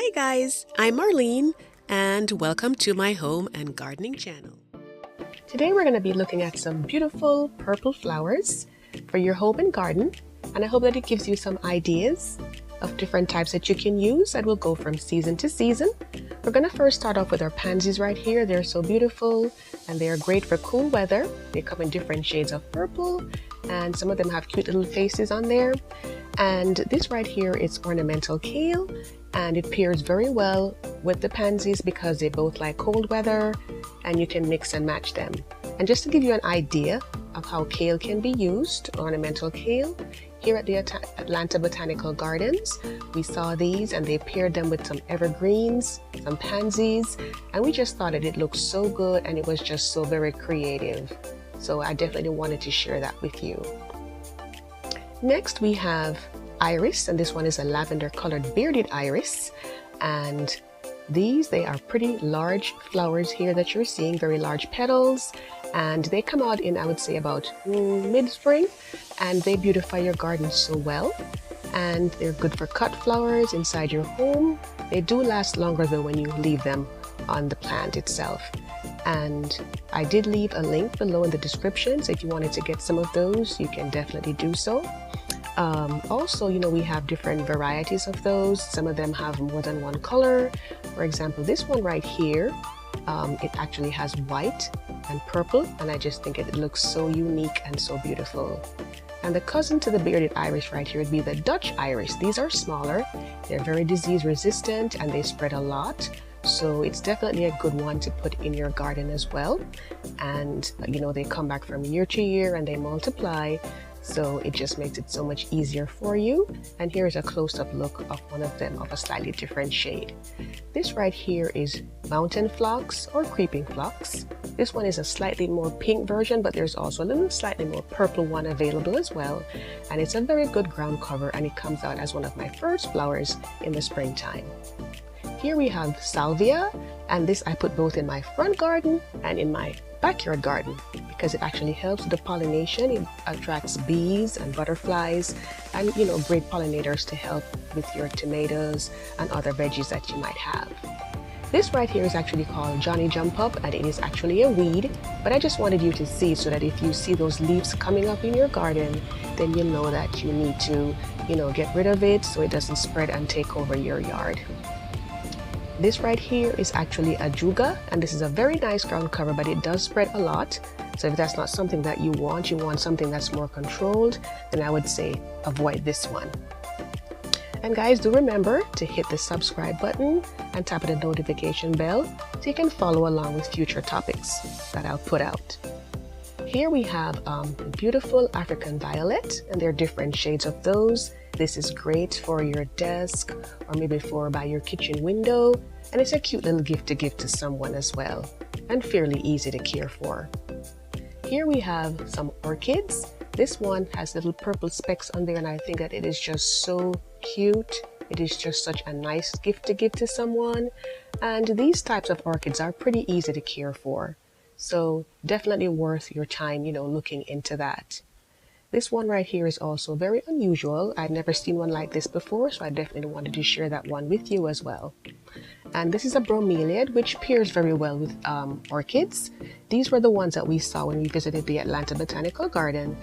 Hi guys, I'm Marlene and welcome to my home and gardening channel. Today we're going to be looking at some beautiful purple flowers for your home and garden, and I hope that it gives you some ideas of different types that you can use and will go from season to season. We're going to first start off with our pansies right here. They're so beautiful and they're great for cool weather. They come in different shades of purple and some of them have cute little faces on there. And this right here is ornamental kale, and it pairs very well with the pansies because they both like cold weather and you can mix and match them. And just to give you an idea of how kale can be used, ornamental kale, here at the Atlanta Botanical Gardens, we saw these and they paired them with some evergreens, some pansies, and we just thought that it looked so good and it was just so very creative. So I definitely wanted to share that with you. Next we have iris, and this one is a lavender colored bearded iris, and they are pretty large flowers here that you're seeing, very large petals, and they come out in, I would say, about mid-spring, and they beautify your garden so well. And they're good for cut flowers inside your home. They do last longer though when you leave them on the plant itself. And I did leave a link below in the description, so if you wanted to get some of those, you can definitely do so. Also, we have different varieties of those. Some of them have more than one color. For example, this one right here, it actually has white and purple, and I just think it looks so unique and so beautiful. And the cousin to the bearded iris right here would be the Dutch iris. These are smaller, they're very disease resistant, and they spread a lot. So it's definitely a good one to put in your garden as well. And they come back from year to year and they multiply. So it just makes it so much easier for you. And here is a close-up look of one of them of a slightly different shade. This right here is mountain phlox or creeping phlox. This one is a slightly more pink version, but there's also a little slightly more purple one available as well. And it's a very good ground cover, and it comes out as one of my first flowers in the springtime. Here we have Salvia, and this I put both in my front garden and in my backyard garden because it actually helps with the pollination. It attracts bees and butterflies and great pollinators to help with your tomatoes and other veggies that you might have. This right here is actually called Johnny Jump Up, and it is actually a weed, but I just wanted you to see so that if you see those leaves coming up in your garden, then you know that you need to get rid of it so it doesn't spread and take over your yard. This right here is actually a juga, and this is a very nice ground cover, but it does spread a lot. So if that's not something that you want something that's more controlled, then I would say avoid this one. And guys, do remember to hit the subscribe button and tap the notification bell so you can follow along with future topics that I'll put out. Here we have beautiful African violet, and there are different shades of those. This is great for your desk or maybe by your kitchen window, and it's a cute little gift to give to someone as well, and fairly easy to care for. Here we have some orchids. This one has little purple specks on there, and I think that it is just so cute. It is just such a nice gift to give to someone, and these types of orchids are pretty easy to care for. So definitely worth your time, looking into that. This one right here is also very unusual. I've never seen one like this before, so I definitely wanted to share that one with you as well. And this is a bromeliad, which pairs very well with orchids. These were the ones that we saw when we visited the Atlanta Botanical Garden,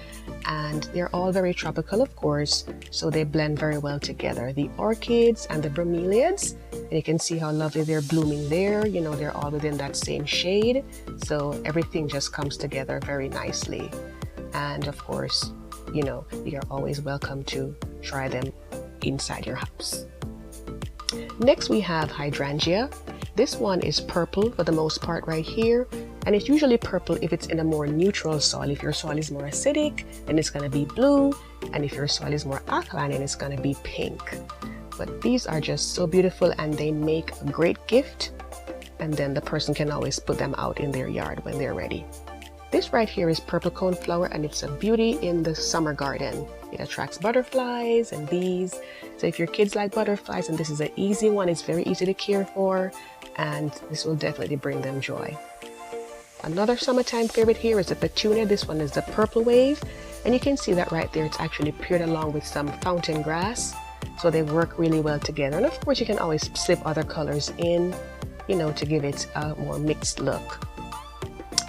and they're all very tropical, of course, so they blend very well together. The orchids and the bromeliads, and you can see how lovely they're blooming there. They're all within that same shade, so everything just comes together very nicely. And of course, you're always welcome to try them inside your house. Next we have Hydrangea. This one is purple for the most part right here, and it's usually purple if it's in a more neutral soil. If your soil is more acidic, then it's going to be blue, and if your soil is more alkaline, then it's going to be pink. But these are just so beautiful, and they make a great gift, and then the person can always put them out in their yard when they're ready. This right here is purple coneflower, and it's a beauty in the summer garden. It attracts butterflies and bees. So if your kids like butterflies, and this is an easy one, it's very easy to care for, and this will definitely bring them joy. Another summertime favorite here is the Petunia. This one is the purple wave, and you can see that right there. It's actually paired along with some fountain grass, so they work really well together. And of course you can always slip other colors in, you know, to give it a more mixed look.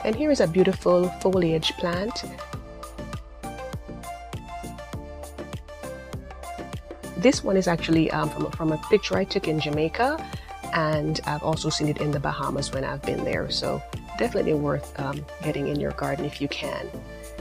And here is a beautiful foliage plant. This one is actually from a picture I took in Jamaica, and I've also seen it in the Bahamas when I've been there, so definitely worth getting in your garden if you can.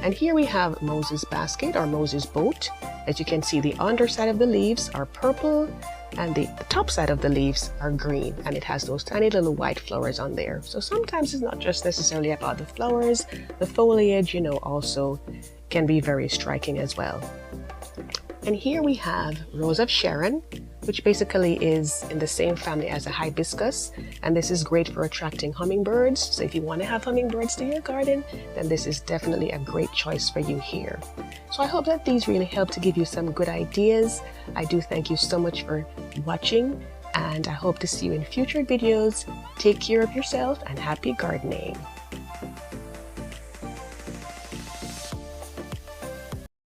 And here we have Moses basket or Moses boat. As you can see, the underside of the leaves are purple and the top side of the leaves are green, and it has those tiny little white flowers on there. So sometimes it's not just necessarily about the flowers, the foliage, you know, also can be very striking as well. And here we have Rose of Sharon, which basically is in the same family as a hibiscus, and this is great for attracting hummingbirds. So if you want to have hummingbirds to your garden, then this is definitely a great choice for you here. So I hope that these really help to give you some good ideas. I do thank you so much for watching, and I hope to see you in future videos. Take care of yourself and happy gardening.